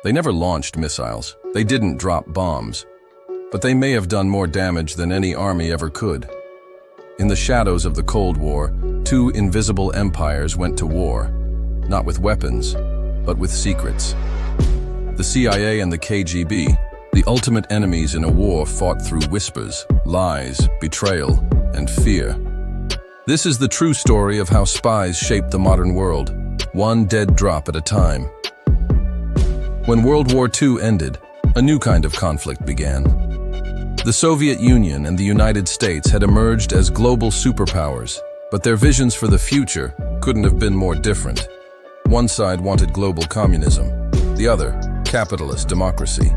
They never launched missiles. They didn't drop bombs. But they may have done more damage than any army ever could. In the shadows of the Cold War, two invisible empires went to war, not with weapons, but with secrets. The CIA and the KGB, the ultimate enemies in a war fought through whispers, lies, betrayal, and fear. This is the true story of how spies shaped the modern world, one dead drop at a time. When World War II ended, a new kind of conflict began. The Soviet Union and the United States had emerged as global superpowers, but their visions for the future couldn't have been more different. One side wanted global communism, the other, capitalist democracy.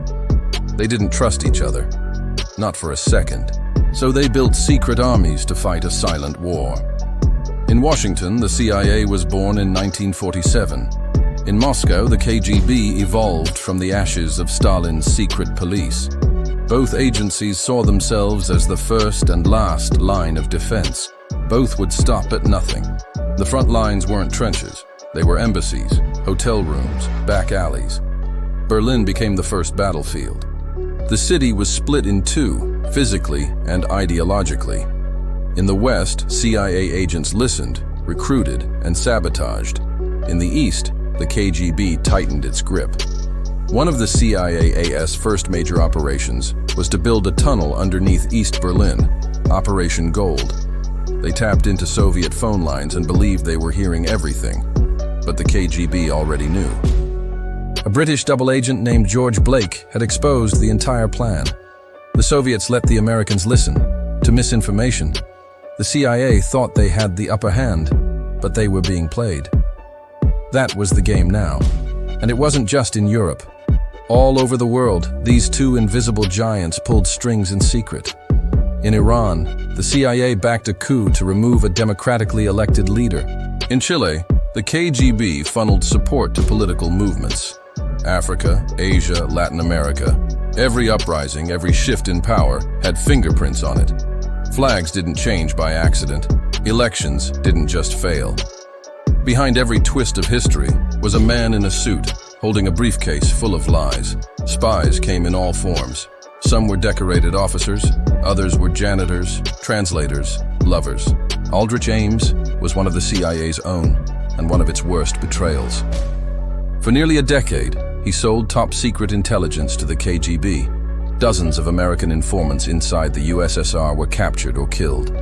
They didn't trust each other, not for a second. So they built secret armies to fight a silent war. In Washington, the CIA was born in 1947. In Moscow, the KGB evolved from the ashes of Stalin's secret police. Both agencies saw themselves as the first and last line of defense. Both would stop at nothing. The front lines weren't trenches. They were embassies, hotel rooms, back alleys. Berlin became the first battlefield. The city was split in two, physically and ideologically. In the West, CIA agents listened, recruited, and sabotaged. In the East, the KGB tightened its grip. One of the CIA's first major operations was to build a tunnel underneath East Berlin, Operation Gold. They tapped into Soviet phone lines and believed they were hearing everything, but the KGB already knew. A British double agent named George Blake had exposed the entire plan. The Soviets let the Americans listen to misinformation. The CIA thought they had the upper hand, but they were being played. That was the game now. And it wasn't just in Europe. All over the world, these two invisible giants pulled strings in secret. In Iran, the CIA backed a coup to remove a democratically elected leader. In Chile, the KGB funneled support to political movements. Africa, Asia, Latin America. Every uprising, every shift in power had fingerprints on it. Flags didn't change by accident. Elections didn't just fail. Behind every twist of history was a man in a suit, holding a briefcase full of lies. Spies came in all forms. Some were decorated officers, others were janitors, translators, lovers. Aldrich Ames was one of the CIA's own, and one of its worst betrayals. For nearly a decade, he sold top-secret intelligence to the KGB. Dozens of American informants inside the USSR were captured or killed.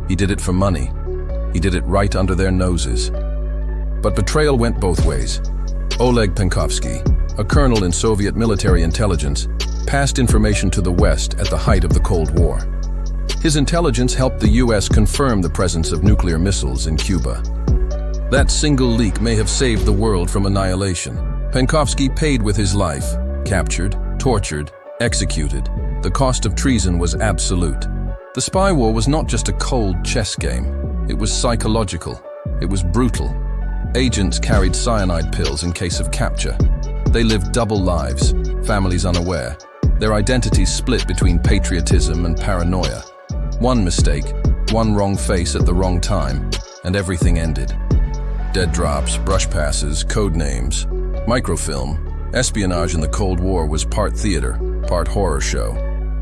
He did it for money. He did it right under their noses. But betrayal went both ways. Oleg Penkovsky, a colonel in Soviet military intelligence, passed information to the West at the height of the Cold War. His intelligence helped the US confirm the presence of nuclear missiles in Cuba. That single leak may have saved the world from annihilation. Penkovsky paid with his life, captured, tortured, executed. The cost of treason was absolute. The spy war was not just a cold chess game. It was psychological. It was brutal. Agents carried cyanide pills in case of capture. They lived double lives, families unaware. Their identities split between patriotism and paranoia. One mistake, one wrong face at the wrong time, and everything ended. Dead drops, brush passes, code names, microfilm. Espionage in the Cold War was part theater, part horror show.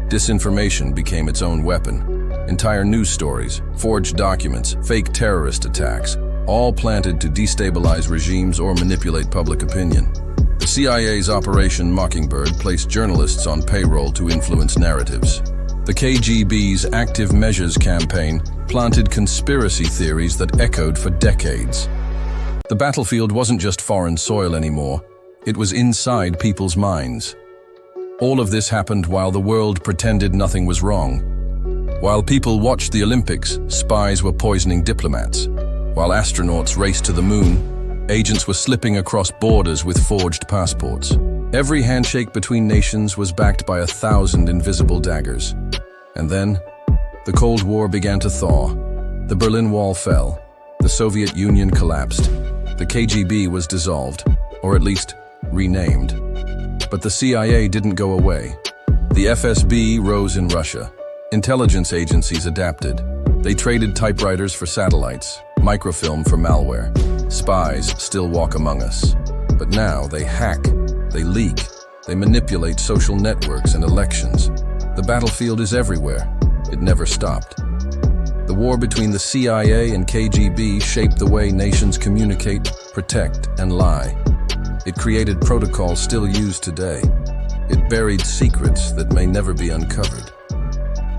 Disinformation became its own weapon. Entire news stories, forged documents, fake terrorist attacks, all planted to destabilize regimes or manipulate public opinion. The CIA's Operation Mockingbird placed journalists on payroll to influence narratives. The KGB's Active Measures campaign planted conspiracy theories that echoed for decades. The battlefield wasn't just foreign soil anymore. It was inside people's minds. All of this happened while the world pretended nothing was wrong. While people watched the Olympics, spies were poisoning diplomats. While astronauts raced to the moon, agents were slipping across borders with forged passports. Every handshake between nations was backed by 1,000 invisible daggers. And then, the Cold War began to thaw. The Berlin Wall fell. The Soviet Union collapsed. The KGB was dissolved, or at least renamed. But the CIA didn't go away. The FSB rose in Russia. Intelligence agencies adapted. They traded typewriters for satellites, microfilm for malware. Spies still walk among us. But now they hack, They leak. They manipulate social networks and elections. The battlefield is everywhere. It never stopped. The war between the CIA and KGB shaped the way nations communicate, protect, and lie. It created protocols still used today. It buried secrets that may never be uncovered.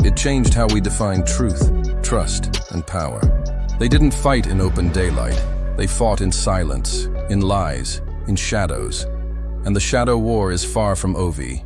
It changed how we define truth, trust, and power. They didn't fight in open daylight. They fought in silence, in lies, in shadows. And the shadow war is far from over.